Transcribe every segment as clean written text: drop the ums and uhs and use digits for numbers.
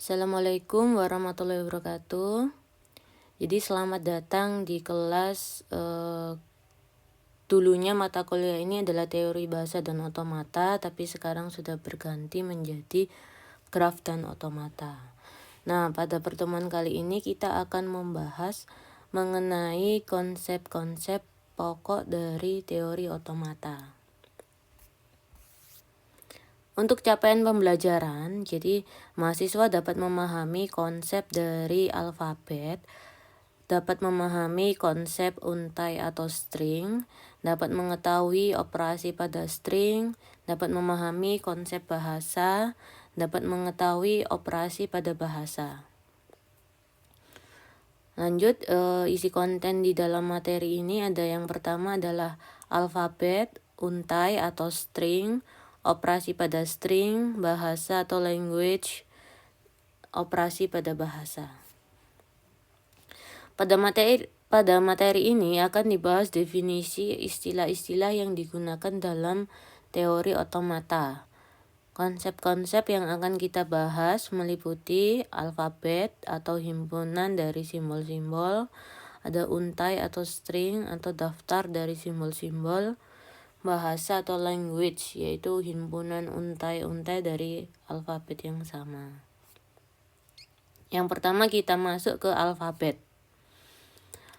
Assalamualaikum warahmatullahi wabarakatuh. Jadi selamat datang di kelas dulunya mata kuliah ini adalah teori bahasa dan otomata, tapi sekarang sudah berganti menjadi graf dan otomata. Nah, pada pertemuan kali ini kita akan membahas mengenai konsep-konsep pokok dari teori otomata. Untuk capaian pembelajaran, jadi mahasiswa dapat memahami konsep dari alfabet, dapat memahami konsep untai atau string, dapat mengetahui operasi pada string, dapat memahami konsep bahasa, dapat mengetahui operasi pada bahasa. Lanjut, isi konten di dalam materi ini ada yang pertama adalah alfabet, untai atau string, operasi pada string, bahasa atau language, operasi pada bahasa. Pada materi ini akan dibahas definisi istilah-istilah yang digunakan dalam teori otomata. Konsep-konsep yang akan kita bahas meliputi alfabet atau himpunan dari simbol-simbol, ada untai atau string atau daftar dari simbol-simbol, bahasa atau language yaitu himpunan untai-untai dari alfabet yang sama. Yang pertama kita masuk ke alfabet.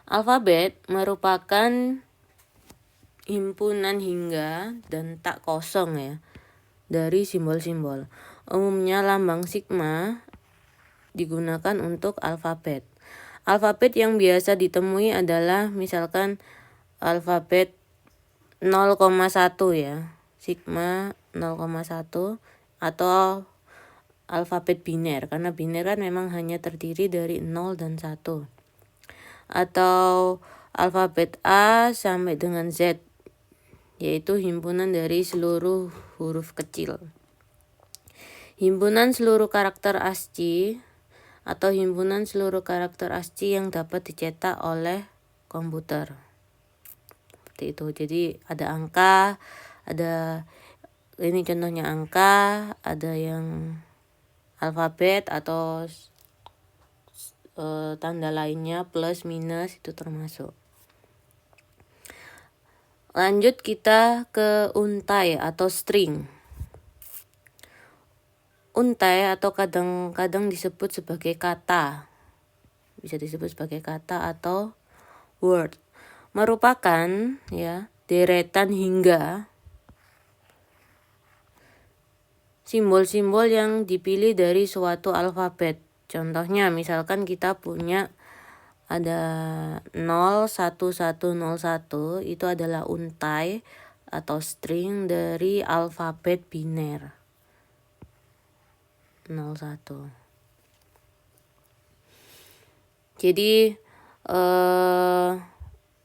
Alfabet merupakan himpunan hingga dan tak kosong ya dari simbol-simbol. Umumnya lambang sigma digunakan untuk alfabet. Alfabet yang biasa ditemui adalah misalkan alfabet 0,1 ya, sigma 0,1 atau alfabet biner, karena biner kan memang hanya terdiri dari 0 dan 1. Atau alfabet A sampai dengan Z, yaitu himpunan dari seluruh huruf kecil. Himpunan seluruh karakter ASCII atau himpunan seluruh karakter ASCII yang dapat dicetak oleh komputer. Seperti itu. Jadi ada angka, ada ini contohnya angka, ada yang alfabet atau tanda lainnya plus minus itu termasuk. Lanjut kita ke untai atau string. Untai atau kadang-kadang disebut sebagai kata. Bisa disebut sebagai kata atau word. Merupakan ya deretan hingga simbol-simbol yang dipilih dari suatu alfabet. Contohnya misalkan kita punya ada 01101 itu adalah untai atau string dari alfabet biner 01. Jadi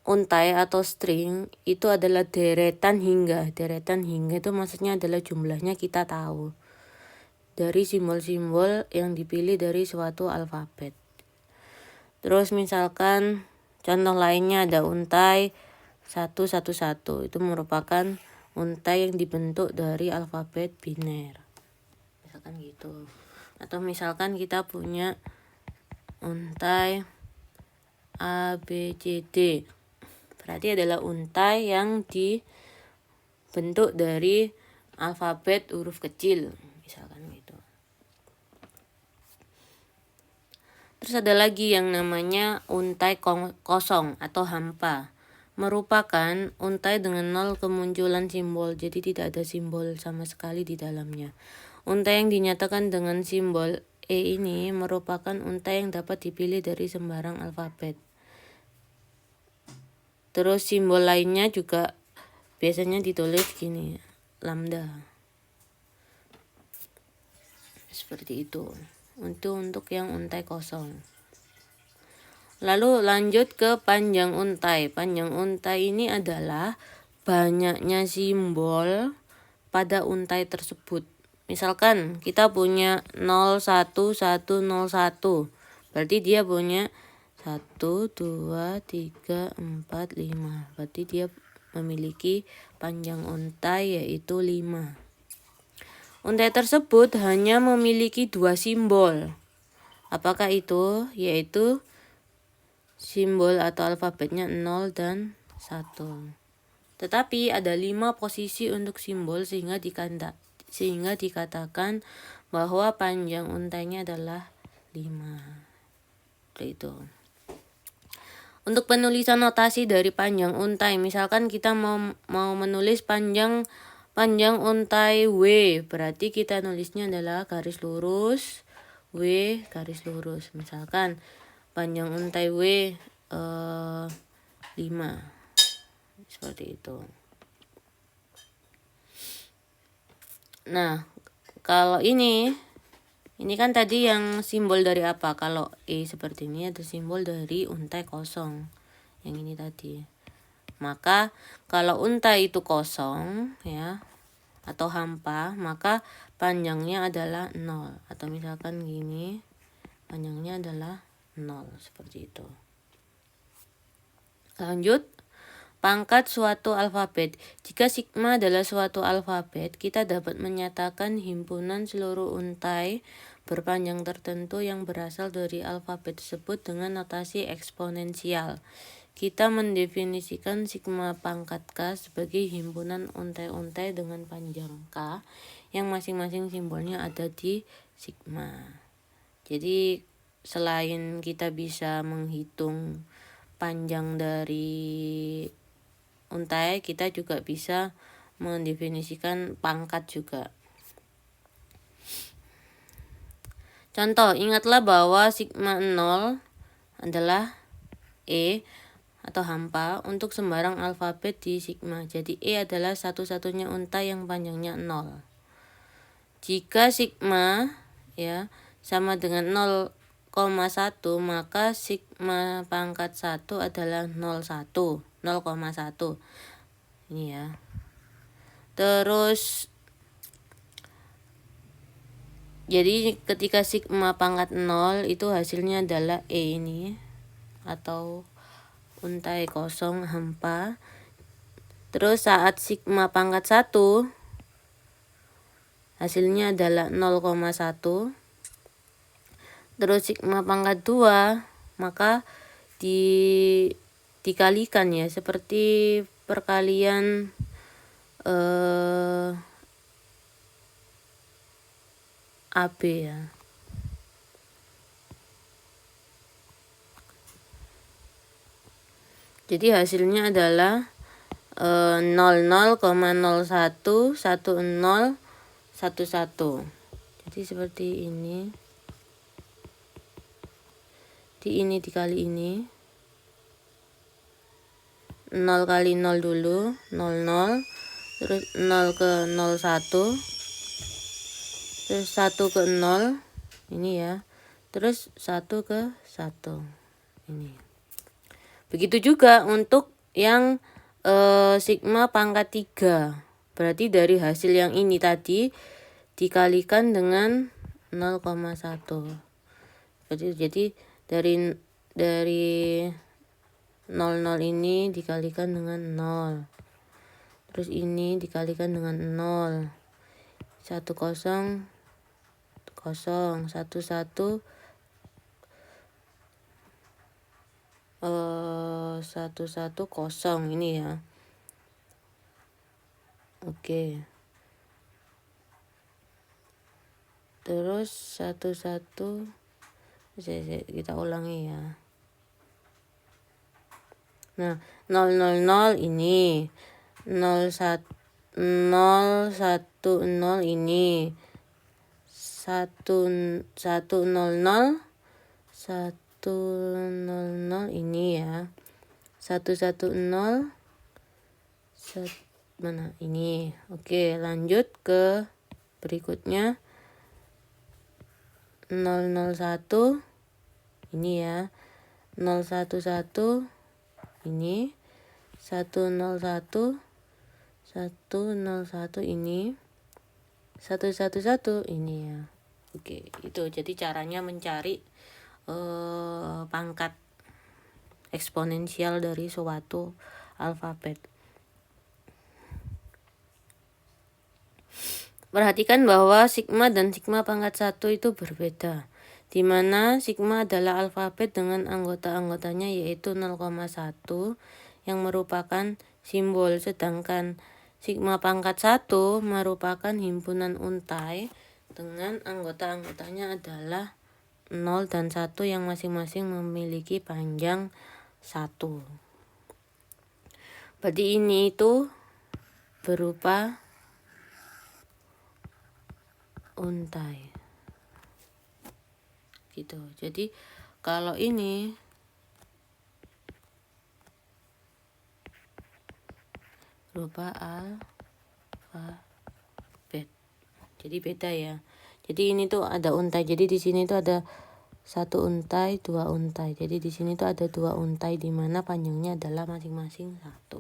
untai atau string itu adalah deretan hingga. Deretan hingga itu maksudnya adalah jumlahnya kita tahu dari simbol-simbol yang dipilih dari suatu alfabet. Terus misalkan contoh lainnya ada untai 111, itu merupakan untai yang dibentuk dari alfabet biner. Misalkan gitu. Atau misalkan kita punya untai A, B, C, D. Berarti adalah untai yang dibentuk dari alfabet huruf kecil, misalkan gitu. Terus ada lagi yang namanya untai kosong atau hampa. Merupakan untai dengan 0 kemunculan simbol, jadi tidak ada simbol sama sekali di dalamnya. Untai yang dinyatakan dengan simbol E ini merupakan untai yang dapat dipilih dari sembarang alfabet. Terus simbol lainnya juga biasanya ditulis gini, lambda. Seperti itu. Untuk yang untai kosong. Lalu lanjut ke panjang untai. Panjang untai ini adalah banyaknya simbol pada untai tersebut. Misalkan kita punya 01101. Berarti dia punya 1, 2, 3, 4, 5. Berarti dia memiliki panjang untai yaitu 5. Untai tersebut hanya memiliki 2 simbol. Apakah itu? Yaitu simbol atau alfabetnya 0 dan 1. Tetapi ada 5 posisi untuk simbol sehingga dikatakan bahwa panjang untainya adalah 5. Itu. Untuk penulisan notasi dari panjang untai, misalkan kita mau menulis panjang untai W, berarti kita nulisnya adalah garis lurus W garis lurus. Misalkan panjang untai W 5. Seperti itu. Nah, kalau ini kan tadi yang simbol dari apa? Kalau E seperti ini ada simbol dari untai kosong. Yang ini tadi. Maka kalau untai itu kosong ya atau hampa, maka panjangnya adalah 0. Atau misalkan gini, panjangnya adalah 0 seperti itu. Lanjut. Pangkat suatu alfabet. Jika sigma adalah suatu alfabet, kita dapat menyatakan himpunan seluruh untai berpanjang tertentu yang berasal dari alfabet tersebut dengan notasi eksponensial. Kita mendefinisikan sigma pangkat K sebagai himpunan untai-untai dengan panjang K yang masing-masing simbolnya ada di sigma. Jadi selain kita bisa menghitung panjang dari untai, kita juga bisa mendefinisikan pangkat juga. Contoh, ingatlah bahwa sigma 0 adalah E atau hampa untuk sembarang alfabet di sigma. Jadi E adalah satu-satunya untai yang panjangnya 0. Jika sigma ya sama dengan 0,1, maka sigma pangkat 1 adalah 0,1. Ini ya. Terus jadi ketika sigma pangkat 0 itu hasilnya adalah E ini atau untai kosong hampa. Terus saat sigma pangkat 1 hasilnya adalah 0,1. Terus sigma pangkat 2 maka dikalikan ya, seperti perkalian AB ya. Jadi hasilnya adalah 00,01 10 11. Jadi seperti ini. Ini dikali ini. 0 kali 0 dulu, 00. Terus 0 ke 01. Terus 1 ke 0. Ini ya. Terus 1 ke 1. Ini. Begitu juga untuk yang sigma pangkat 3. Berarti dari hasil yang ini tadi dikalikan dengan 0,1. Jadi dari 00 ini dikalikan dengan 0. Terus ini dikalikan dengan 0. 10 0 11 11 0 ini ya. Oke. Terus 11 kita ulangi ya. Nah, 000 ini, 0110 ini, 100 ini ya. 110 mana ini. Oke, lanjut ke berikutnya. 001 ini ya. 011 ini, 101 ini, 111 ini ya. Oke, itu jadi caranya mencari pangkat eksponensial dari suatu alfabet. Perhatikan bahwa sigma dan sigma pangkat 1 itu berbeda. di mana sigma adalah alfabet dengan anggota-anggotanya yaitu 0,1 yang merupakan simbol, sedangkan sigma pangkat 1 merupakan himpunan untai dengan anggota-anggotanya adalah 0 dan 1 yang masing-masing memiliki panjang 1. Berarti ini itu berupa untai. Gitu. Jadi kalau ini berupa alfabet. Jadi beda ya. Jadi ini tuh ada untai. Jadi di sini tuh ada 1 untai, 2 untai. Jadi di sini tuh ada 2 untai di mana panjangnya adalah masing-masing 1.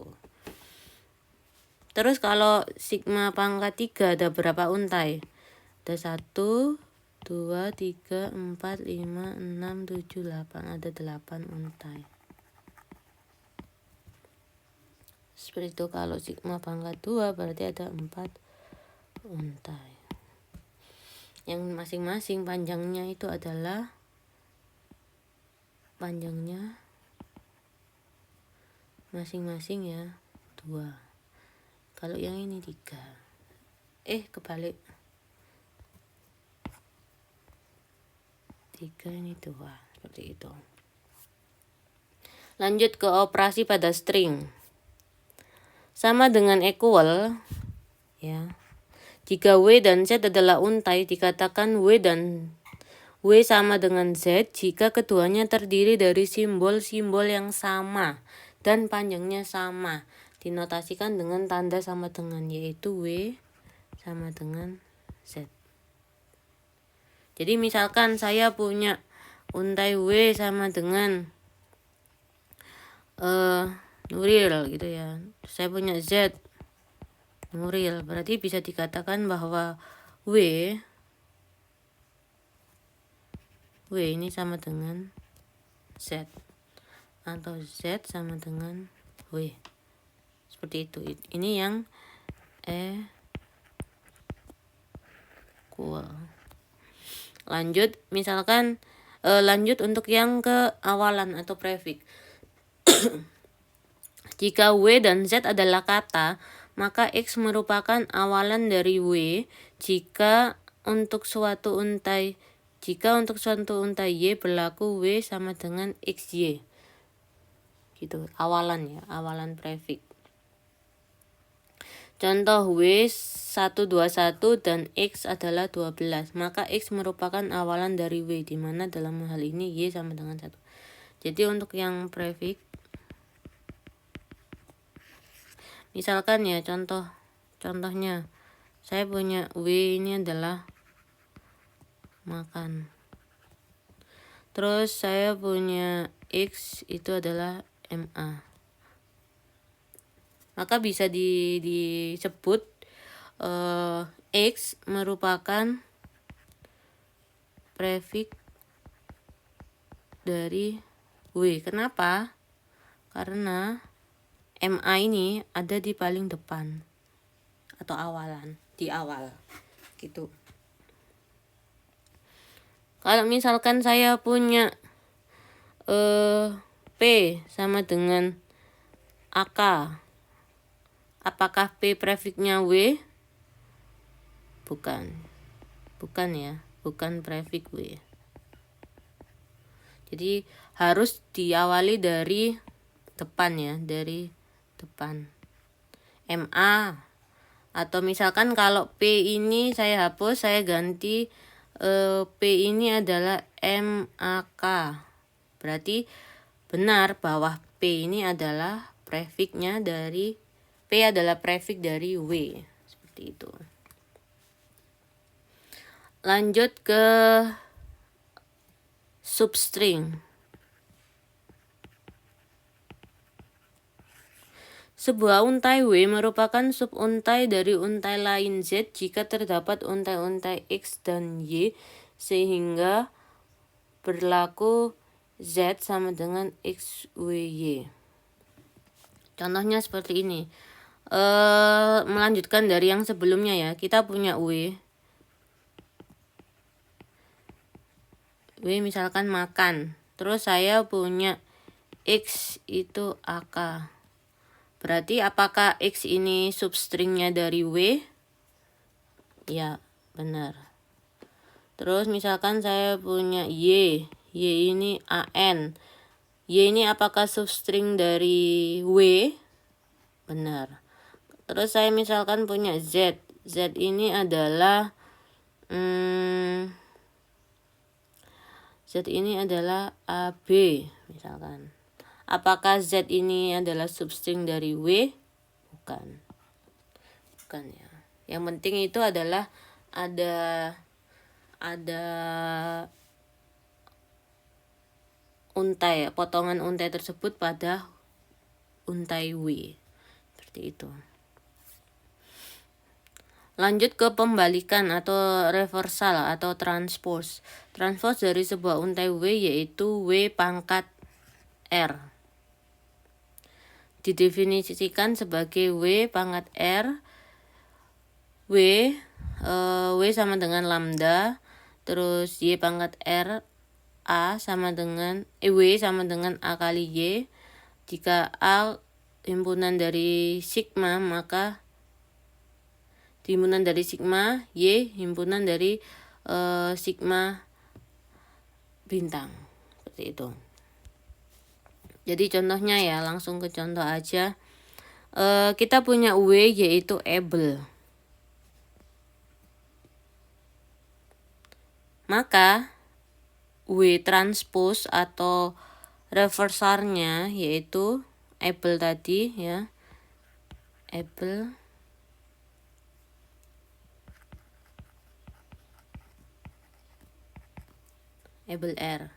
Terus kalau sigma pangkat 3 ada berapa untai? Ada 1, 2, 3, 4, 5, 6, 7, 8. Ada 8 untai. Seperti itu. Kalau sigma pangkat 2 berarti ada 4 untai. Yang masing-masing panjangnya itu adalah panjangnya masing-masing ya 2. Kalau yang ini 3. Kebalik. 3 ini 2. Seperti itu. Lanjut ke operasi pada string. Sama dengan equal ya. Jika W dan Z adalah untai, dikatakan W sama dengan Z jika keduanya terdiri dari simbol-simbol yang sama dan panjangnya sama. Dinotasikan dengan tanda sama dengan, yaitu W sama dengan Z. Jadi misalkan saya punya untai W sama dengan Nuril gitu ya. Saya punya Z Nuril, berarti bisa dikatakan bahwa W ini sama dengan Z atau Z sama dengan W. Seperti itu. Ini yang equal. Lanjut, misalkan lanjut untuk yang ke awalan atau prefix. Jika W dan Z adalah kata, maka X merupakan awalan dari W jika untuk suatu untai Y berlaku W sama dengan XY. Gitu, awalan ya, awalan prefix. Contoh W 121 dan X adalah 12, maka X merupakan awalan dari W, di mana dalam hal ini Y sama dengan 1. Jadi untuk yang prefix, misalkan ya contohnya saya punya W ini adalah makan. Terus saya punya X itu adalah MA. Maka bisa disebut X merupakan prefix dari W. Kenapa? Karena MA ini ada di paling depan atau awalan, di awal gitu. Kalau misalkan saya punya P sama dengan AK, apakah P prefixnya W? Bukan ya, bukan prefix W. Jadi harus diawali dari depan ya, dari depan. MA, atau misalkan kalau P ini saya hapus, saya ganti P ini adalah MAK. Berarti benar bahwa P ini adalah prefixnya dari P adalah prefix dari W. Seperti itu. Lanjut ke substring. Sebuah untai W merupakan subuntai dari untai lain Z jika terdapat untai-untai X dan Y sehingga berlaku Z sama dengan XWY. Contohnya seperti ini. Melanjutkan dari yang sebelumnya ya. Kita punya W W misalkan makan. Terus saya punya X itu AK. Berarti apakah X ini substringnya dari W? Ya, benar. Terus misalkan saya punya Y. Y ini AN. Y ini apakah substring dari W? Benar. Terus saya misalkan punya Z. Z ini adalah Z ini adalah AB misalkan. Apakah Z ini adalah substring dari W? Bukan. Bukan ya. Yang penting itu adalah ada untai, potongan untai tersebut pada untai W. Seperti itu. Lanjut ke pembalikan atau reversal atau transpose. Transpose dari sebuah untai W yaitu W pangkat R. Didefinisikan sebagai W pangkat R. W sama dengan lambda. Terus Y pangkat R A sama dengan W sama dengan A kali Y. Jika A himpunan dari sigma, maka himpunan dari sigma, Y himpunan dari sigma bintang. Seperti itu. Jadi contohnya ya, langsung ke contoh aja. Kita punya W yaitu able. Maka W transpose atau reversernya yaitu able tadi ya. Able R.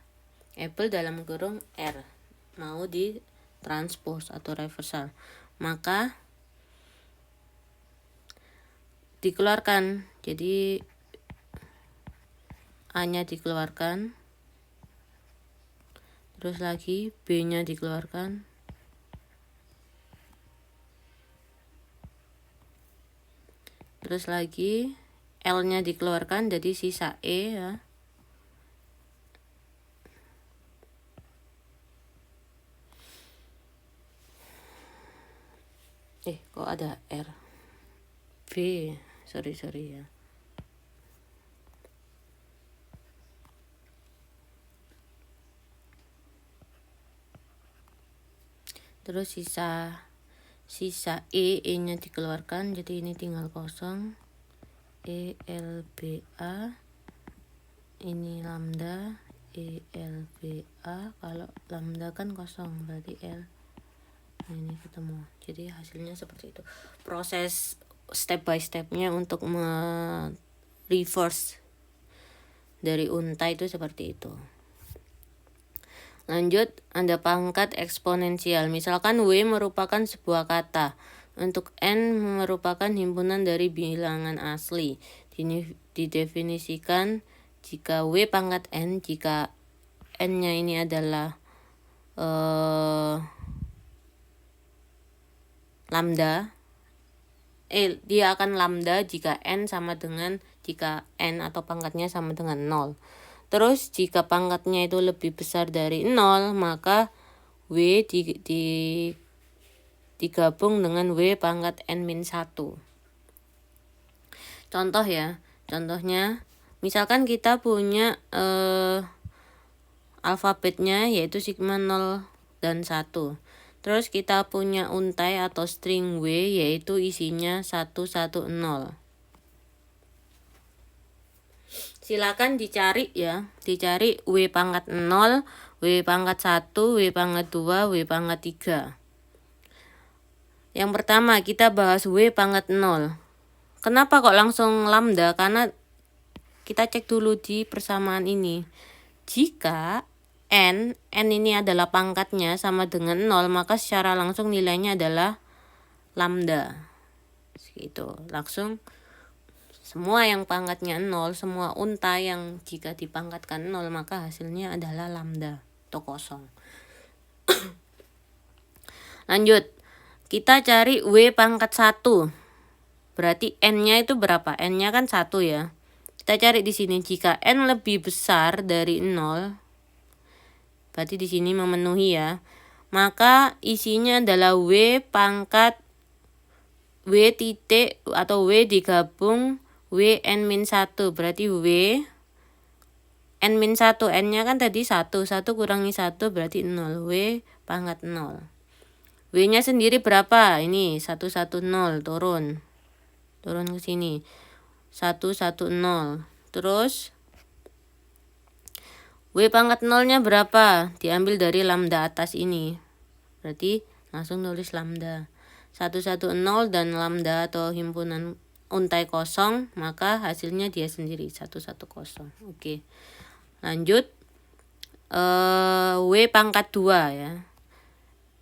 Able dalam kurung R. Mau di transpose atau reversal. Maka dikeluarkan. Jadi A-nya dikeluarkan. Terus lagi B-nya dikeluarkan. Terus lagi L-nya dikeluarkan, jadi sisa E ya. Kok ada R? B, sorry ya. Terus sisa E-nya dikeluarkan, jadi ini tinggal kosong. E L B A, ini lambda E L B A. Kalau lambda kan kosong, berarti L. Nah, ini ketemu. Jadi hasilnya seperti itu. Proses step by stepnya untuk reverse dari untai itu seperti itu. Lanjut, ada pangkat eksponensial. Misalkan W merupakan sebuah kata. Untuk N merupakan himpunan dari bilangan asli. Didefinisikan jika W pangkat N, jika N-nya ini adalah lambda. Dia akan lambda jika N sama dengan, jika N atau pangkatnya sama dengan 0. Terus jika pangkatnya itu lebih besar dari 0, maka W digabung dengan W pangkat N-1. Contoh ya, contohnya misalkan kita punya alfabetnya yaitu sigma 0 dan 1. Terus kita punya untai atau string W yaitu isinya 110. Silakan dicari ya, dicari W pangkat 0, W pangkat 1, W pangkat 2, W pangkat 3. Yang pertama kita bahas W pangkat 0. Kenapa kok langsung lambda? Karena kita cek dulu di persamaan ini. Jika N ini adalah pangkatnya sama dengan 0, maka secara langsung nilainya adalah lambda. Gitu. Langsung semua yang pangkatnya 0, semua untai yang jika dipangkatkan 0, maka hasilnya adalah lambda atau kosong. Lanjut. Kita cari W pangkat 1. Berarti N-nya itu berapa? N-nya kan 1 ya. Kita cari di sini, jika N lebih besar dari 0, berarti di sini memenuhi ya. Maka isinya adalah W pangkat W titik atau W digabung W N-1. Berarti W N-1. N-nya kan tadi 1. 1 kurangi 1 berarti 0. W pangkat 0. W-nya sendiri berapa? Ini 110 turun. Turun ke sini. 110. Terus W pangkat 0-nya berapa? Diambil dari lambda atas ini. Berarti langsung nulis lambda. 110 dan lambda atau himpunan untai kosong, maka hasilnya dia sendiri 110. Oke. Lanjut. W pangkat 2 ya.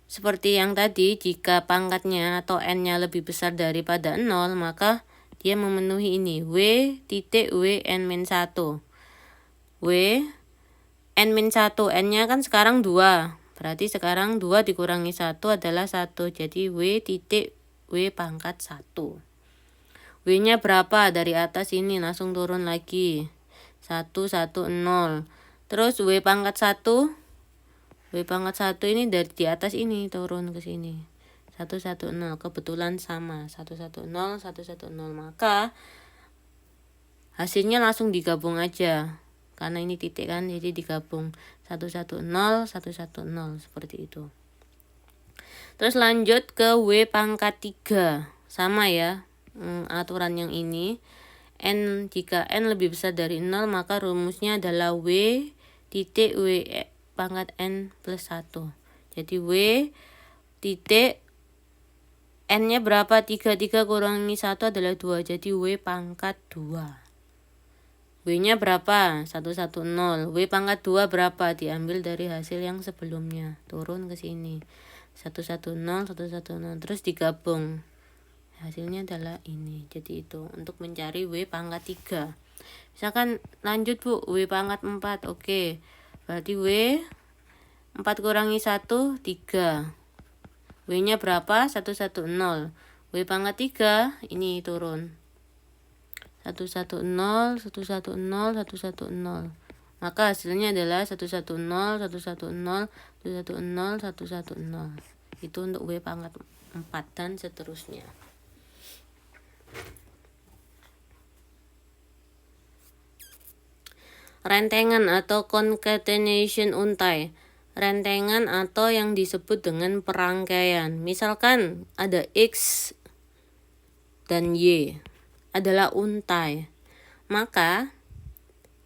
Seperti yang tadi, jika pangkatnya atau N-nya lebih besar daripada 0, maka dia memenuhi ini. W titik W N-1. W N-1. N-nya kan sekarang 2. Berarti sekarang 2 dikurangi 1 adalah 1. Jadi W titik W pangkat 1. W-nya berapa? Dari atas ini langsung turun lagi. 110. Terus W pangkat 1. W pangkat 1 ini dari di atas ini turun ke sini. 110. Kebetulan sama. 110, 110. Maka hasilnya langsung digabung aja. Karena ini titik kan, jadi digabung. 110, 110. Seperti itu. Terus lanjut ke W pangkat 3. Sama ya. Aturan yang ini. Jika N lebih besar dari 0, maka rumusnya adalah W titik W pangkat N plus 1. Jadi W titik N-nya berapa? 3 kurangi 1 adalah 2. Jadi W pangkat 2. W-nya berapa? 110. W pangkat 2 berapa? Diambil dari hasil yang sebelumnya. Turun ke sini. 110, 110. Terus digabung. Hasilnya adalah ini. Jadi itu untuk mencari W pangkat 3. Misalkan lanjut Bu, W pangkat 4. Oke. Berarti W 4 kurangi 1, 3. W-nya berapa? 110. W pangkat 3, ini turun. 110, 110, 110. Maka hasilnya adalah 110, 110, 110, 110. Itu untuk W pangkat 4 dan seterusnya. Rentengan atau concatenation untai. Rentengan atau yang disebut dengan perangkaian. Misalkan ada X dan Y adalah untai. Maka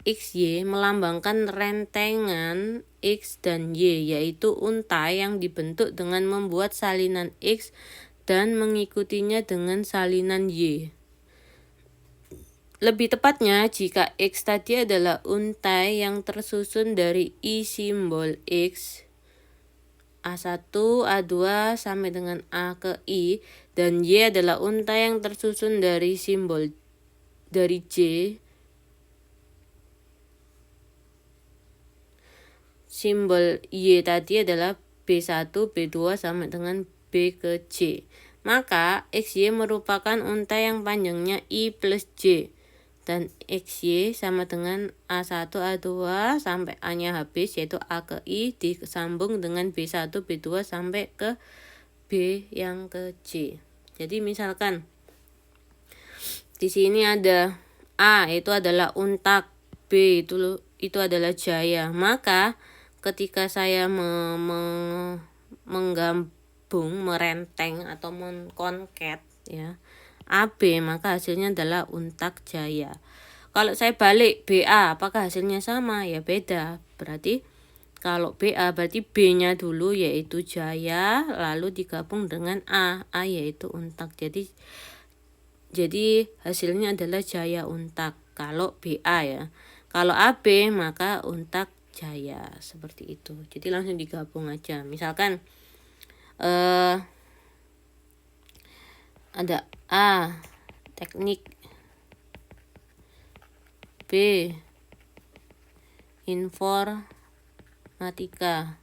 XY melambangkan rentengan X dan Y, yaitu untai yang dibentuk dengan membuat salinan X dan mengikutinya dengan salinan Y. Lebih tepatnya, jika X tadi adalah untai yang tersusun dari I simbol X, A1, A2 sampai dengan A ke I, dan Y adalah untai yang tersusun dari simbol dari J, simbol Y tadi adalah B1, B2 sampai dengan B ke J. Maka XY merupakan untai yang panjangnya I plus J. Dan XY sama dengan A1, A2 sampai A-nya habis, yaitu A ke I disambung dengan B1, B2 sampai ke B yang ke J. Jadi misalkan di sini ada A, itu adalah untak, B itu adalah jaya. Maka ketika saya menggabung, merenteng atau mengkonket ya AB, maka hasilnya adalah untak jaya. Kalau saya balik BA, apakah hasilnya sama? Ya beda. Berarti kalau BA berarti B-nya dulu yaitu jaya, lalu digabung dengan A yaitu untak. Jadi hasilnya adalah jaya untak kalau BA ya. Kalau AB maka untak jaya, seperti itu. Jadi langsung digabung aja. Misalkan ada A teknik, B informatika.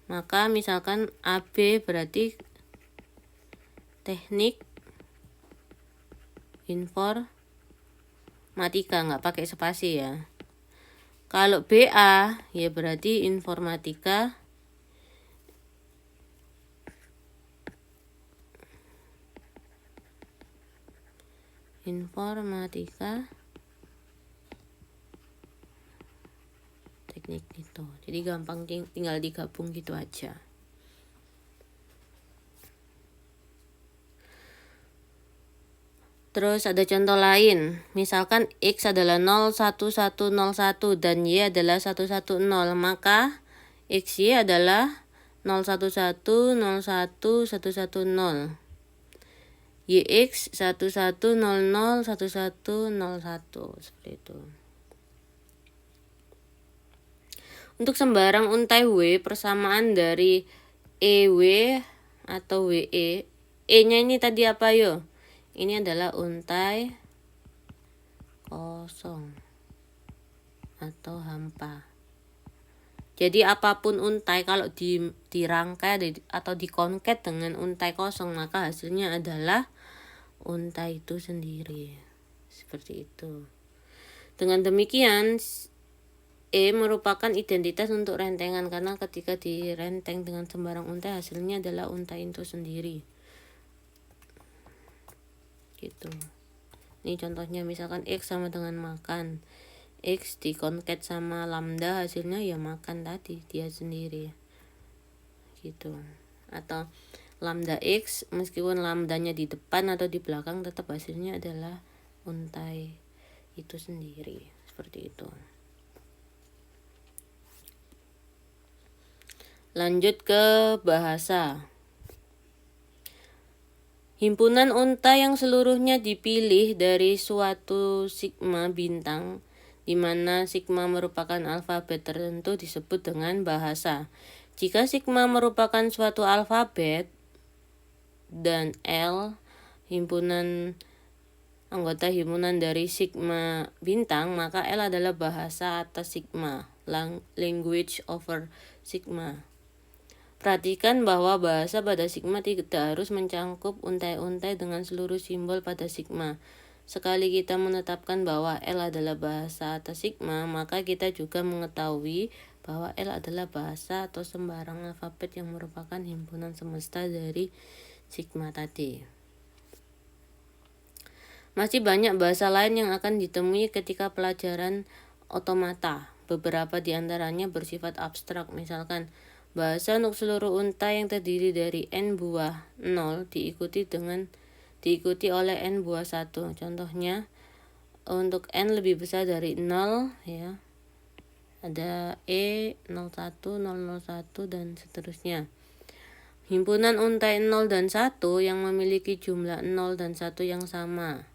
Maka misalkan AB berarti teknik informatika. informatika, nggak pakai spasi ya. Kalau BA ya berarti informatika teknik itu. Jadi gampang, tinggal digabung gitu aja. Terus ada contoh lain, misalkan X adalah 01101 dan Y adalah 110, maka XY adalah 011 01 110, YX 1100 1101, seperti itu. Untuk sembarang untai W, persamaan dari EW atau WE, E-nya ini tadi apa yo? Ini adalah untai kosong atau hampa. Jadi apapun untai kalau dirangkai atau dikonket dengan untai kosong, maka hasilnya adalah untai itu sendiri. Seperti itu. Dengan demikian, E merupakan identitas untuk rentengan karena ketika direnteng dengan sembarang untai, hasilnya adalah untai itu sendiri. Gitu. Ini contohnya, misalkan X sama dengan makan, X dikonket sama lambda, hasilnya ya makan tadi dia sendiri gitu. Atau lambda X, meskipun lambdanya di depan atau di belakang, tetap hasilnya adalah untai itu sendiri. Seperti itu. Lanjut ke bahasa. Himpunan untai yang seluruhnya dipilih dari suatu sigma bintang, di mana sigma merupakan alfabet tertentu, disebut dengan bahasa. Jika sigma merupakan suatu alfabet dan L anggota himpunan dari sigma bintang, maka L adalah bahasa atas sigma, language over sigma. Perhatikan bahwa bahasa pada sigma tidak harus mencangkup untai-untai dengan seluruh simbol pada sigma. Sekali kita menetapkan bahwa L adalah bahasa atas sigma, maka kita juga mengetahui bahwa L adalah bahasa atau sembarang alfabet yang merupakan himpunan semesta dari sigma tadi. Masih banyak bahasa lain yang akan ditemui ketika pelajaran otomata. Beberapa di antaranya bersifat abstrak, misalkan bahasa untuk seluruh untai yang terdiri dari n buah 0 diikuti oleh n buah 1. Contohnya, untuk n lebih besar dari 0 ya, ada E01, 001 dan seterusnya. Himpunan untai 0 dan 1 yang memiliki jumlah 0 dan 1 yang sama.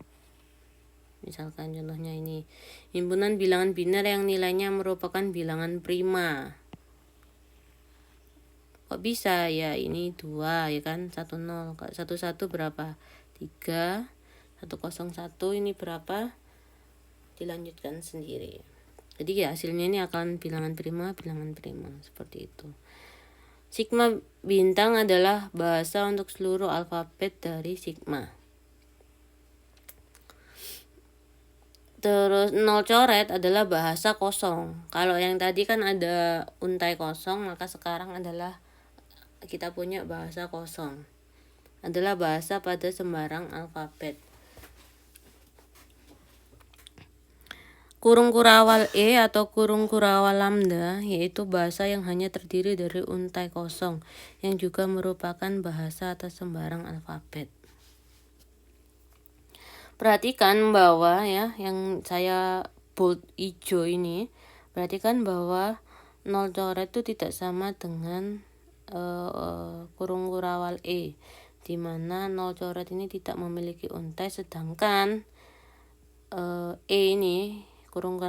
Misalkan contohnya ini, himpunan bilangan biner yang nilainya merupakan bilangan prima. Kok bisa ya, ini 2 ya kan, 10, 11 berapa, 3, 101 ini berapa, dilanjutkan sendiri. Jadi ya hasilnya ini akan bilangan prima seperti itu. Sigma bintang adalah bahasa untuk seluruh alfabet dari sigma. Terus 0 coret adalah bahasa kosong. Kalau yang tadi kan ada untai kosong, maka sekarang adalah kita punya bahasa kosong. Adalah bahasa pada sembarang alfabet. Kurung kurawal E atau kurung kurawal lambda yaitu bahasa yang hanya terdiri dari untai kosong, yang juga merupakan bahasa atas sembarang alfabet. Perhatikan bahwa ya, yang saya bold hijau ini, perhatikan bahwa 0 coret itu tidak sama dengan kurung kurawal E, di mana 0 coret ini tidak memiliki untai, sedangkan E ini kurung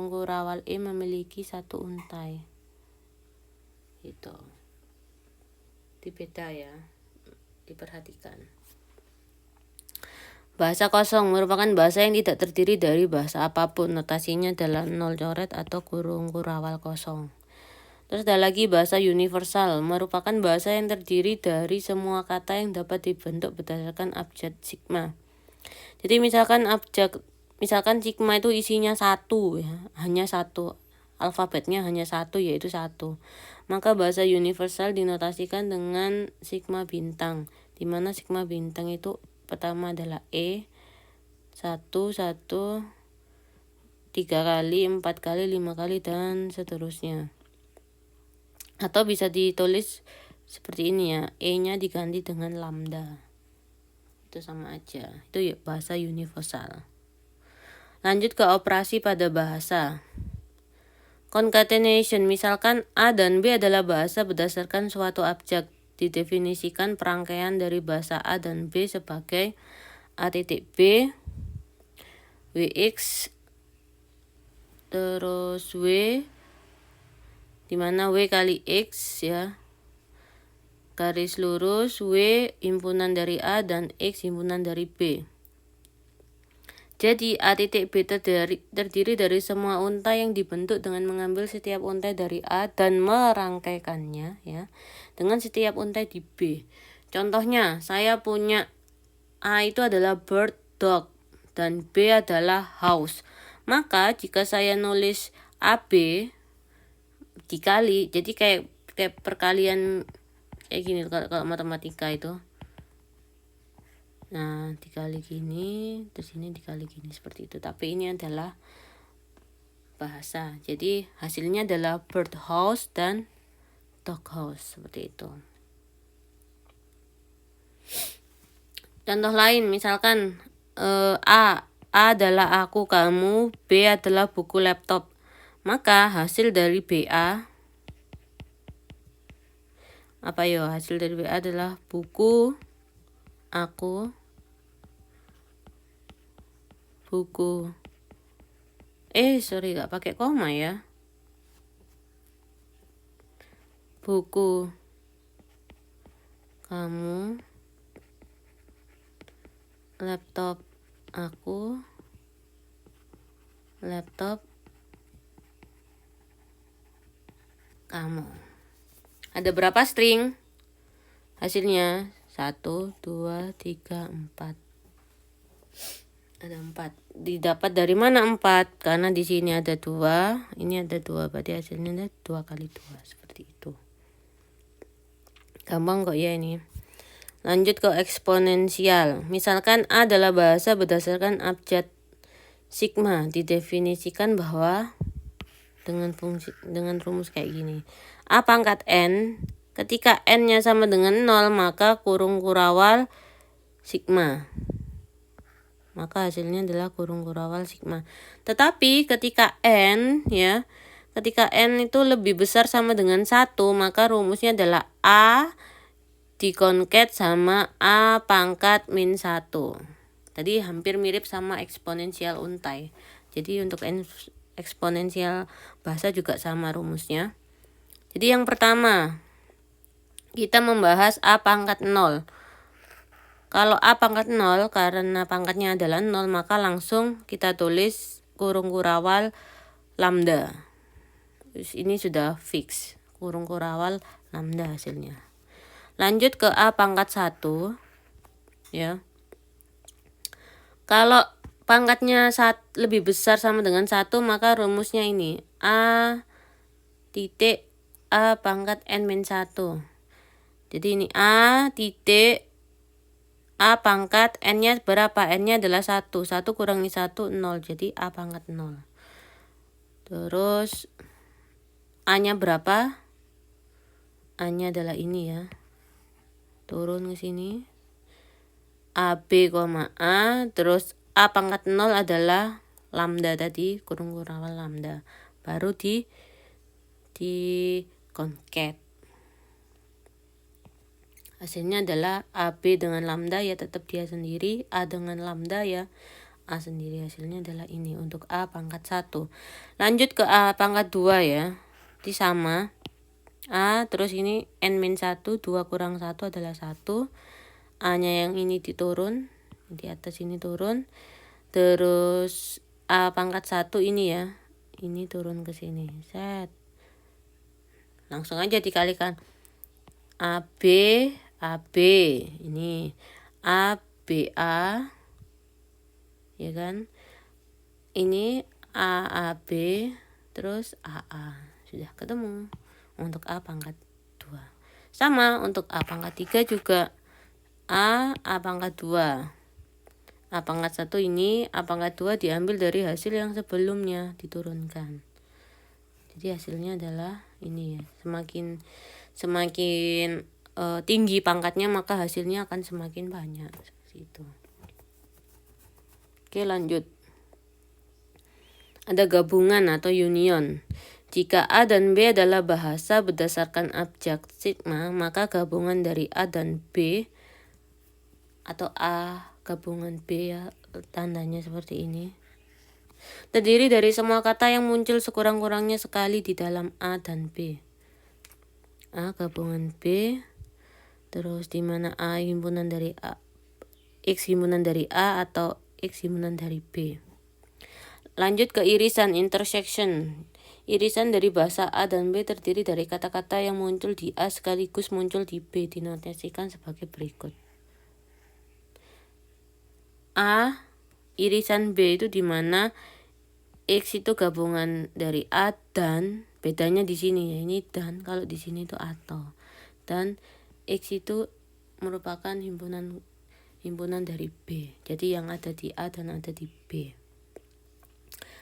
kurawal E memiliki 1 untai. Itu beda ya, diperhatikan. Bahasa kosong merupakan bahasa yang tidak terdiri dari bahasa apapun. Notasinya adalah 0 coret atau kurung kurawal kosong. Terus ada lagi bahasa universal, merupakan bahasa yang terdiri dari semua kata yang dapat dibentuk berdasarkan abjad sigma. Jadi misalkan sigma itu isinya 1 ya, hanya 1, alfabetnya hanya 1 yaitu 1. Maka bahasa universal dinotasikan dengan sigma bintang, di mana sigma bintang itu pertama adalah 1, 1, 3 kali, 4 kali, 5 kali, dan seterusnya. Atau bisa ditulis seperti ini ya, E-nya diganti dengan lambda. Itu sama aja, itu ya bahasa universal. Lanjut ke operasi pada bahasa. Concatenation, misalkan A dan B adalah bahasa berdasarkan suatu abjad. Didefinisikan perangkaian dari bahasa A dan B sebagai A titik B, WX, terus W, dimana W kali X ya, garis lurus, W himpunan dari A dan X himpunan dari B. Jadi A titik B terdiri dari semua untai yang dibentuk dengan mengambil setiap untai dari A dan merangkaikannya ya dengan setiap untai di B. Contohnya, saya punya A itu adalah bird, dog, dan B adalah house. Maka jika saya nulis AB dikali, jadi kayak perkalian kayak gini kalau matematika itu. Nah, dikali gini, terus ini dikali gini, seperti itu. Tapi ini adalah bahasa. Jadi hasilnya adalah bird house dan dog house, seperti itu. Contoh lain, misalkan A adalah aku, kamu, B adalah buku, laptop. Maka hasil dari BA apa yo? Hasil dari BA adalah buku, aku, buku. Gak pakai koma ya. Buku, kamu, laptop, aku, laptop, kamu. Ada berapa string? Hasilnya 1, 2, 3, 4. Ada 4. Didapat dari mana 4? Karena di sini ada 2, ini ada 2, berarti hasilnya ada 2 kali 2, seperti itu. Gampang kok ya ini. Lanjut ke eksponensial. Misalkan A adalah bahasa berdasarkan abjad sigma. Didefinisikan bahwa dengan rumus kayak gini. A pangkat N, ketika N-nya sama dengan 0, maka kurung kurawal sigma. Maka hasilnya adalah kurung kurawal sigma. Tetapi ketika N itu lebih besar sama dengan 1, maka rumusnya adalah A dikonket sama A pangkat min 1. Tadi hampir mirip sama eksponensial untai. Jadi untuk eksponensial bahasa juga sama rumusnya. Jadi yang pertama, kita membahas A pangkat 0. Kalau A pangkat 0, karena pangkatnya adalah 0, maka langsung kita tulis kurung kurawal lambda. Terus ini sudah fix, kurung kurawal lambda hasilnya. Lanjut ke A pangkat 1. Ya. Kalau pangkatnya lebih besar sama dengan 1, maka rumusnya ini. A titik A pangkat N min 1. Jadi ini A titik A pangkat N-nya berapa? N-nya adalah 1. 1 kurangi 1, 0. Jadi A pangkat 0. Terus A-nya berapa? A-nya adalah ini ya. Turun ke sini. AB, A. Terus A pangkat 0 adalah lambda tadi. Kurung kurawal lambda. Baru di concat. Hasilnya adalah AB dengan lambda ya tetap dia sendiri, A dengan lambda ya A sendiri. Hasilnya adalah ini untuk A pangkat 1. Lanjut ke A pangkat 2 ya. Ini sama. A terus ini N-1, 2 kurang 1 adalah 1. A-nya yang ini diturun, di atas ini turun. Terus A pangkat 1 ini ya. Ini turun ke sini. Set. Langsung aja dikalikan. AB ini ABA ya kan? Ini AAB terus AA. Sudah ketemu untuk A pangkat 2. Sama untuk A pangkat 3 juga A pangkat 2. A pangkat 1 ini A pangkat 2 diambil dari hasil yang sebelumnya diturunkan. Jadi hasilnya adalah ini ya. Semakin tinggi pangkatnya maka hasilnya akan semakin banyak. Seperti itu. Oke, lanjut. Ada gabungan atau union. Jika A dan B adalah bahasa berdasarkan abjad sigma, maka gabungan dari A dan B atau A gabungan B ya, tandanya seperti ini, terdiri dari semua kata yang muncul sekurang-kurangnya sekali di dalam A dan B. A gabungan B, terus di mana A himpunan dari A, X himpunan dari A atau X himpunan dari B. Lanjut ke irisan intersection. Irisan dari bahasa A dan B terdiri dari kata-kata yang muncul di A sekaligus muncul di B, dinotasikan sebagai berikut. A irisan B itu di mana X itu gabungan dari A dan, bedanya di sini ya, ini dan, kalau di sini itu atau. Dan X itu merupakan himpunan dari B. Jadi yang ada di A dan ada di B.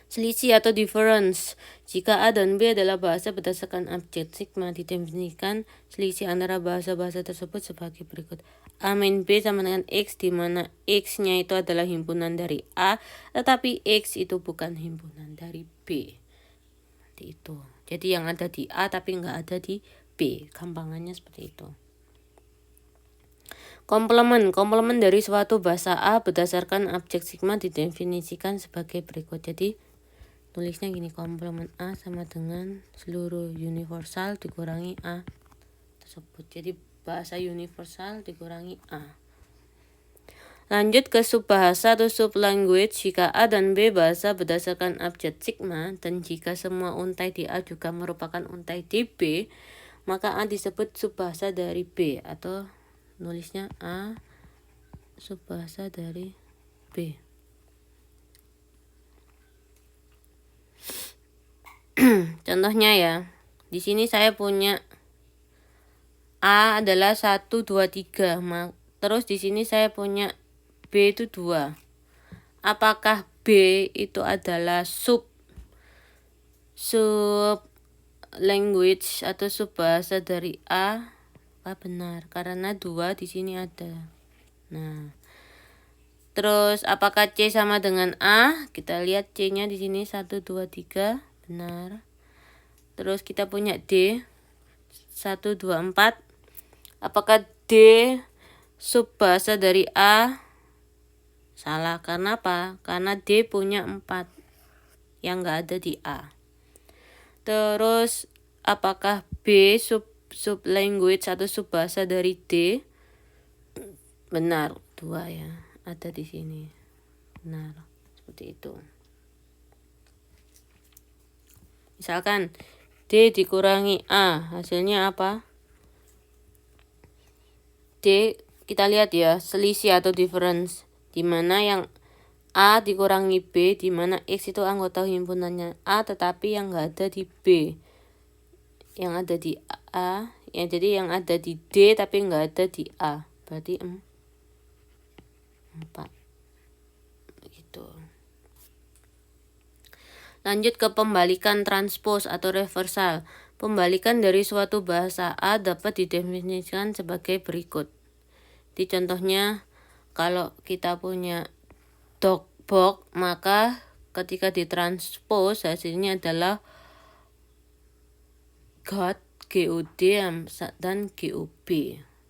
Selisih atau difference. Jika A dan B adalah bahasa berdasarkan abjad sigma, didefinisikan selisih antara bahasa-bahasa tersebut sebagai berikut. A min B sama dengan X, di mana X-nya itu adalah himpunan dari A, tetapi X itu bukan himpunan dari B. Seperti itu. Jadi yang ada di A tapi nggak ada di B. Gampangannya seperti itu. Komplement dari suatu bahasa A berdasarkan abjad sigma didefinisikan sebagai berikut. Jadi tulisnya gini, komplement A sama dengan seluruh universal dikurangi A tersebut. Jadi bahasa universal dikurangi A. Lanjut ke subbahasa atau sublanguage. Jika A dan B bahasa berdasarkan abjad sigma, dan jika semua untai di A juga merupakan untai di B, maka A disebut subbahasa dari B, atau nulisnya A subbahasa dari B. Contohnya ya, di sini saya punya A adalah 1, 2, 3. Terus di sini saya punya B itu 2. Apakah B itu adalah sub language atau subbahasa dari A? Benar, karena 2 di sini ada. Nah, terus apakah C sama dengan A? Kita lihat C-nya di sini 1, 2, 3. Benar. Terus kita punya D 1, 2, 4. Apakah D subbahasa dari A? Salah, karena apa? Karena D punya 4 yang nggak ada di A. Terus apakah B sub language atau subbahasa dari D? Benar, 2 ya, ada di sini. Benar, seperti itu. Misalkan D dikurangi A, hasilnya apa? D, kita lihat ya, selisih atau difference, di mana yang A dikurangi B, di mana X itu anggota himpunannya A tetapi yang nggak ada di B, yang ada di A ya, jadi yang ada di D tapi nggak ada di A, berarti 4 gitu. Lanjut ke pembalikan transpose atau reversal. Pembalikan dari suatu bahasa A dapat didefinisikan sebagai berikut. Di contohnya, kalau kita punya dog box, maka ketika ditranspose hasilnya adalah God, GOD, dan GOB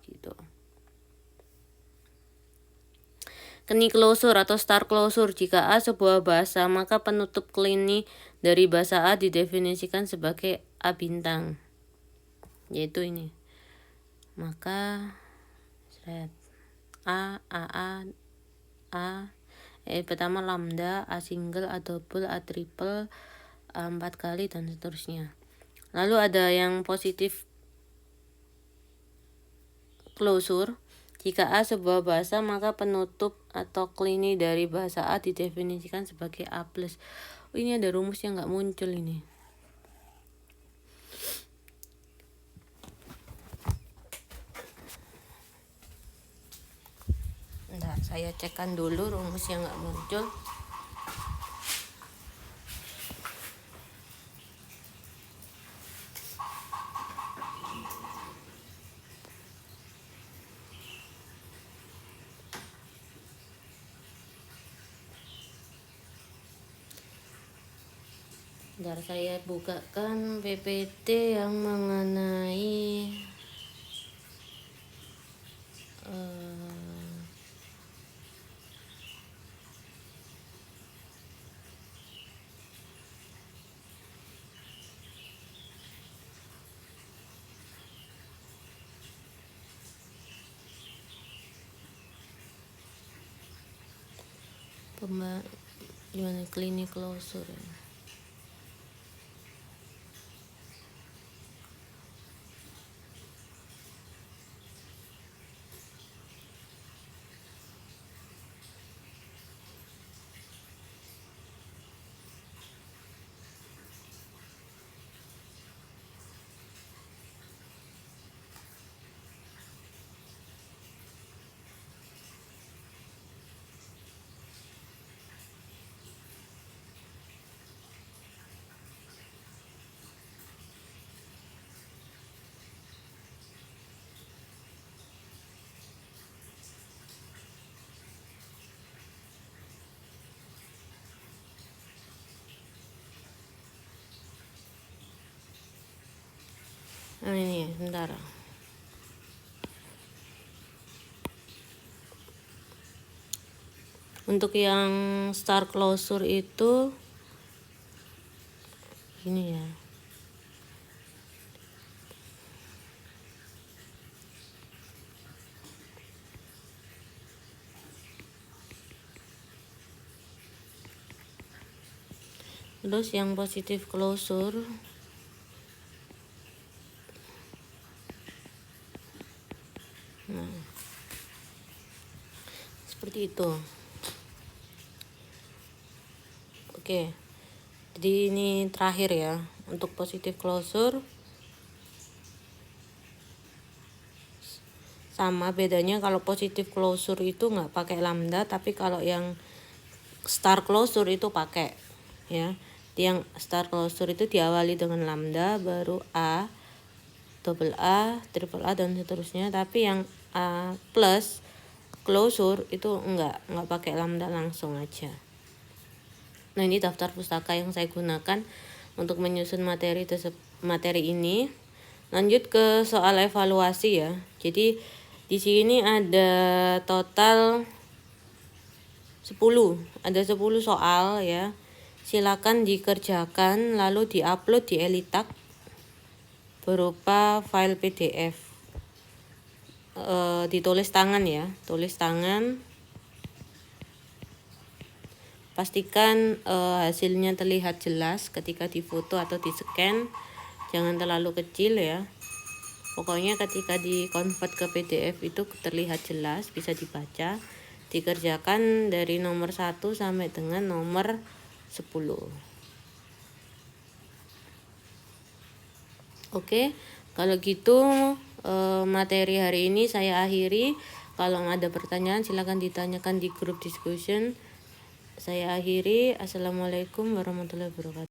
gitu. Keni closure atau start closure. Jika A sebuah bahasa, maka penutup keni dari bahasa A didefinisikan sebagai A bintang, yaitu ini. Maka A, pertama lambda, A single, A double, A triple, A 4 kali, dan seterusnya. Lalu ada yang positif closure. Jika A sebuah bahasa, maka penutup atau klini dari bahasa A didefinisikan sebagai A+. Oh, ini ada rumus yang nggak muncul ini. Bentar, saya cekkan dulu rumus yang nggak muncul. Bentar, saya bukakan PPT yang mengenai gimana klinik closure ya. Nah ini, bentar. Untuk yang start closure itu ini ya. Terus yang positif closure seperti itu. Oke, jadi ini terakhir ya untuk positif closure. Sama bedanya kalau positif closure itu nggak pakai lambda, tapi kalau yang start closure itu pakai ya. Yang start closure itu diawali dengan lambda, baru A, double A, triple A dan seterusnya. Tapi yang A plus closure itu enggak pakai lambda, langsung aja. Nah, ini daftar pustaka yang saya gunakan untuk menyusun materi ini. Lanjut ke soal evaluasi ya. Jadi di sini ada total 10 soal ya. Silakan dikerjakan lalu diupload di Elitak berupa file PDF. Ditulis tangan ya, tulis tangan. Pastikan hasilnya terlihat jelas ketika difoto atau di scan, jangan terlalu kecil ya. Pokoknya ketika di convert ke PDF itu terlihat jelas, bisa dibaca. Dikerjakan dari nomor 1 sampai dengan nomor 10. Oke, kalau gitu materi hari ini saya akhiri. Kalau ada pertanyaan silakan ditanyakan di grup discussion. Saya akhiri. Assalamualaikum warahmatullahi wabarakatuh.